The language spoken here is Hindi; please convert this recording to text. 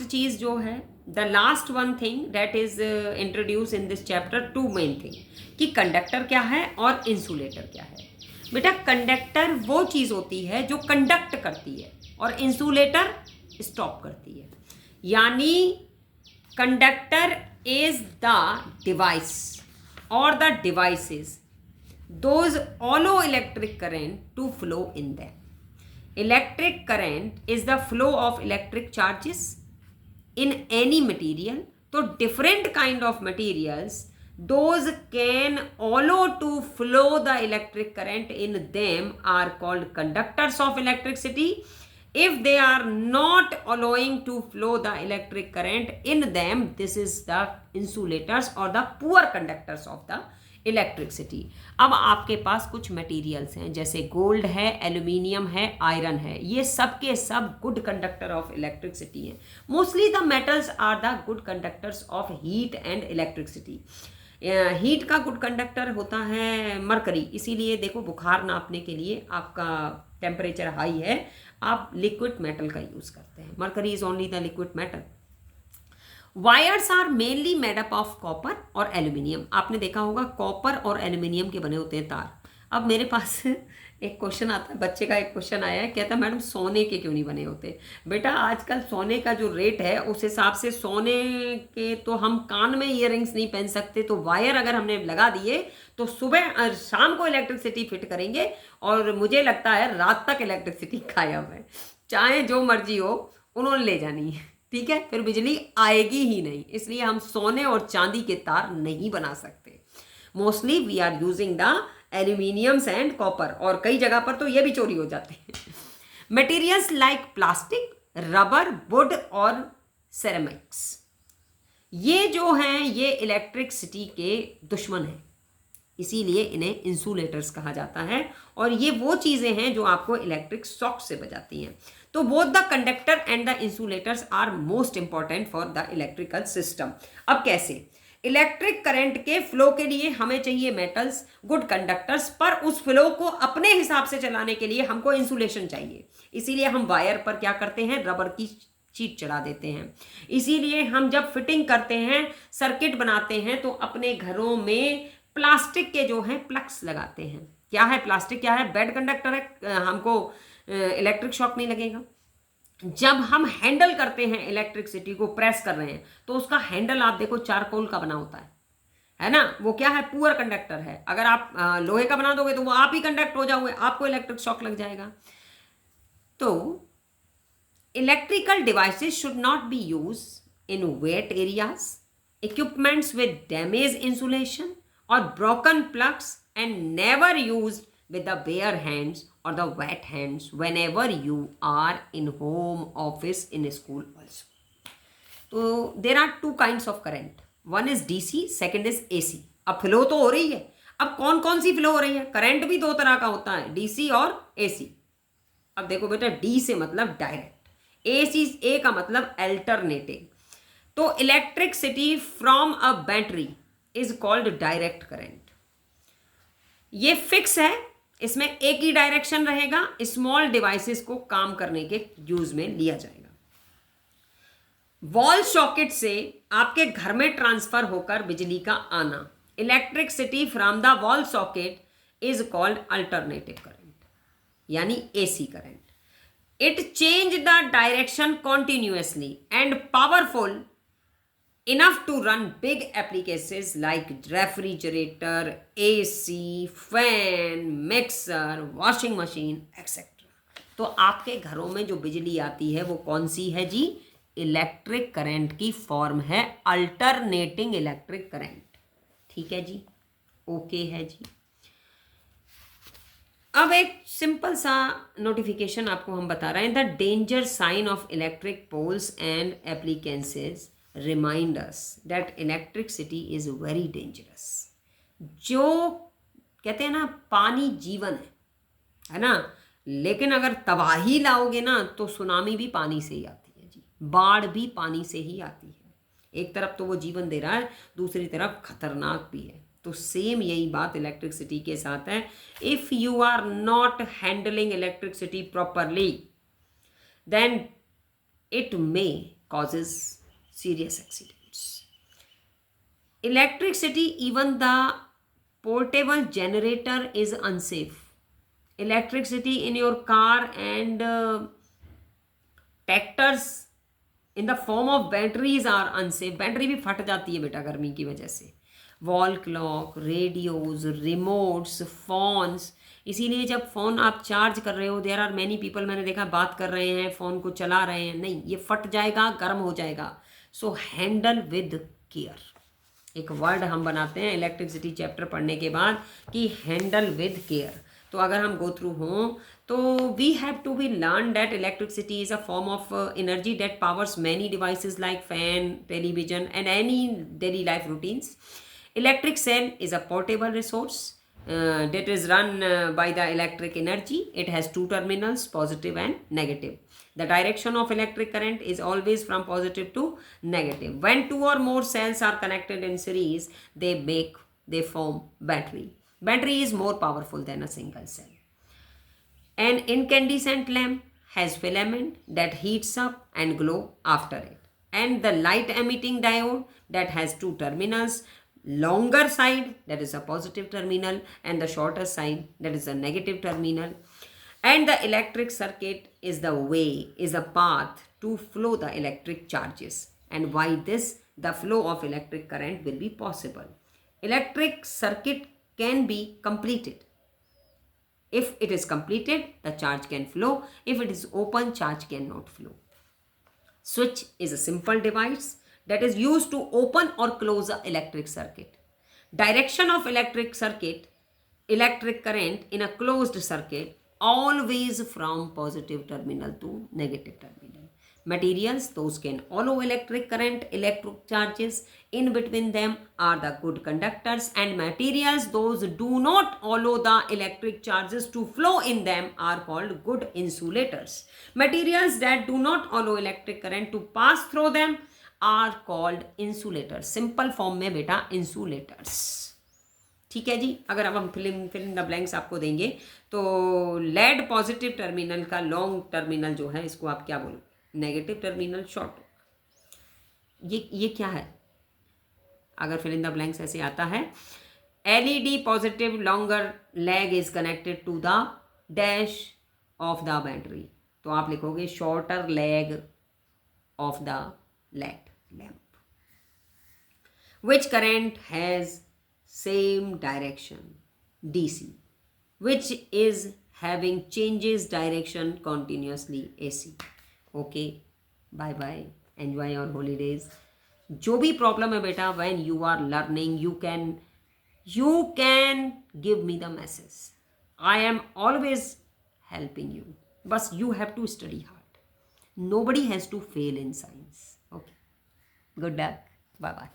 चीज जो है, the last one thing that is introduce in this chapter, two main thing, कि कंडक्टर क्या है और इंसुलेटर क्या है। बेटा कंडक्टर वो चीज होती है जो कंडक्ट करती है और इंसुलेटर स्टॉप करती है। यानी कंडक्टर इज द डिवाइस और the devices those allow electric current to flow in them. Electric current is the flow of electric charges in any material. So different kind of materials, those can allow to flow the electric current in them are called conductors of electricity. If they are not allowing to flow the electric current in them, this is the insulators or the poor conductors of the electricity. अब आपके पास कुछ मटेरियल्स हैं, जैसे गोल्ड है, एल्यूमिनियम है, आयरन है, ये सब के सब गुड कंडक्टर ऑफ इलेक्ट्रिसिटी हैं। Mostly the metals are the good conductors of heat and electricity. Heat का गुड कंडक्टर होता है मरकरी, इसीलिए देखो बुखार नापने के लिए आपका टेम्परेचर हाई है, आप लिक्विड मेटल का यूज़ करते हैं। Mercury is only the liquid metal. Wires are mainly made up of copper और एल्यूमिनियम। आपने देखा होगा कॉपर और एल्यूमिनियम के बने होते हैं तार। अब मेरे पास एक क्वेश्चन आता है, बच्चे का एक क्वेश्चन आया है, कहता है मैडम सोने के क्यों नहीं बने होते। बेटा आजकल सोने का जो रेट है उस हिसाब से सोने के तो हम कान में ईयरिंग्स नहीं पहन सकते, तो वायर अगर हमने लगा दिए तो सुबह शाम को इलेक्ट्रिसिटी फिट करेंगे और मुझे लगता है रात तक इलेक्ट्रिसिटी गायब है। चाहे जो मर्जी हो उन्होंने ले जानी है, ठीक है, फिर बिजली आएगी ही नहीं। इसलिए हम सोने और चांदी के तार नहीं बना सकते। Mostly we are using the aluminiums and copper, और कई जगह पर तो ये भी चोरी हो जाते हैं। Materials like plastic, rubber, would और सेरेमिक्स, ये जो हैं ये इलेक्ट्रिसिटी के दुश्मन हैं, इसीलिए इन्हें इंसुलेटर्स कहा जाता है। और ये वो चीज़ें हैं जो आपको इलेक्ट्रिक शॉक से बचाती हैं। तो both the conductor and the insulators are most important for the electrical system. अब कैसे? इलेक्ट्रिक करंट के फ्लो के लिए हमें चाहिए मेटल्स, गुड कंडक्टर्स, पर उस फ्लो को अपने हिसाब से चलाने के लिए हमको इंसुलेशन चाहिए। इसीलिए हम वायर पर क्या करते हैं, रबर की शीट चढ़ा देते हैं। इसीलिए हम जब फिटिंग करते हैं, सर्किट बनाते हैं, तो अपने घरों में प्लास्टिक के जो हैं प्लग्स लगाते हैं। क्या है प्लास्टिक, क्या है, बेड कंडक्टर है, हमको इलेक्ट्रिक शॉक नहीं लगेगा। जब हम हैंडल करते हैं इलेक्ट्रिसिटी को, प्रेस कर रहे हैं, तो उसका हैंडल आप देखो चारकोल का बना होता है ना, वो क्या है, पुअर कंडक्टर है। अगर आप लोहे का बना दोगे तो वो आप ही कंडक्ट हो जाओगे, आपको इलेक्ट्रिक शॉक लग जाएगा। तो electrical devices should not be use in wet areas, equipments with damage insulation और broken plugs, and never used with the bare hands or the wet hands whenever you are in home, office, in school also. So there are two kinds of current. One is DC, second is AC. अब फ्लो तो हो रही है। अब कौन कौन सी फ्लो हो रही है? करंट भी दो तरह का होता है, DC और AC। अब देखो बेटा, D से मतलब डायरेक्ट, A का मतलब अल्टरनेटिंग। तो electricity from a battery is called direct current. ये फिक्स है, इसमें एक ही डायरेक्शन रहेगा, स्मॉल डिवाइसेस को काम करने के यूज में लिया जाएगा। वॉल सॉकेट से आपके घर में ट्रांसफर होकर बिजली का आना, electricity from the wall socket is called alternative current, यानी AC current. It change the direction continuously and powerful enough to run big appliances like refrigerator, AC, fan, mixer, washing machine, etc. तो आपके घरों में जो बिजली आती है वो कौन सी है जी? इलेक्ट्रिक करंट की फॉर्म है, अल्टरनेटिंग इलेक्ट्रिक करंट। ठीक है जी, ओके है जी। अब एक सिंपल सा नोटिफिकेशन आपको हम बता रहे हैं। The danger sign of electric poles and appliances remind us that electricity is very dangerous. जो कहते हैं ना, पानी जीवन है ना, लेकिन अगर तबाही लाओगे ना तो सुनामी भी पानी से ही आती है जी, बाढ़ भी पानी से ही आती है। एक तरफ तो वो जीवन दे रहा है, दूसरी तरफ खतरनाक भी है। तो सेम यही बात इलेक्ट्रिसिटी के साथ है। If you are not handling electricity properly, then it may causes serious accidents. Electricity, even the portable generator is unsafe. Electricity in your car and tractors in the form of batteries are unsafe. Battery भी फट जाती है बेटा गर्मी की वजह से. Wall clock, radios, remotes, phones. इसीलिए जब फ़ोन आप चार्ज कर रहे हो, देयर आर मैनी पीपल, मैंने देखा बात कर रहे हैं, फ़ोन को चला रहे हैं, नहीं, ये फट जाएगा, गर्म हो जाएगा. सो हैंडल विद केयर. एक वर्ड हम बनाते हैं इलेक्ट्रिसिटी चैप्टर पढ़ने के बाद कि हैंडल विद केयर. तो अगर हम गो थ्रू हों तो we have to be learn that electricity is a form of energy that powers many devices like fan, television and any daily life routines. Electric cell is a portable resource that is run by the electric energy. It has two terminals, positive and negative. The direction of electric current is always from positive to negative. When two or more cells are connected in series, they form battery. Battery is more powerful than a single cell. An incandescent lamp has filament that heats up and glow after it. And the light emitting diode that has two terminals, longer side that is a positive terminal and the shorter side that is a negative terminal. And the electric circuit is a path to flow the electric charges. And by this the flow of electric current will be possible. Electric circuit can be completed. If it is completed, the charge can flow. If it is open, charge cannot flow. Switch is a simple device that is used to open or close an electric circuit. Direction of electric current in a closed circuit, always from positive terminal to negative terminal. Materials, those can allow electric current, electric charges. In between them are the good conductors, and materials, those do not allow the electric charges to flow in them, are called good insulators. Materials that do not allow electric current to pass through them are called insulators. Simple form में बेटा इंसुलेटर्स. ठीक है जी. अगर अब हम फिल इन द ब्लैंक्स आपको देंगे तो लेड पॉजिटिव टर्मिनल का लॉन्ग टर्मिनल जो है इसको आप क्या बोलो, नेगेटिव टर्मिनल शॉर्ट. ये क्या है? अगर फिल इन द ब्लैंक्स ऐसे आता है, LED positive longer leg is connected to the dash of the battery. तो आप लिखोगे shorter leg of the LED lamp. Which current has same direction, DC, which is having changes direction continuously, AC. Okay, bye bye, enjoy your holidays. जो भी प्रॉब्लम है बेटा, when you are learning, you can give me the message. I am always helping you. But you have to study hard. Nobody has to fail in science. Okay. Good luck. Bye-bye.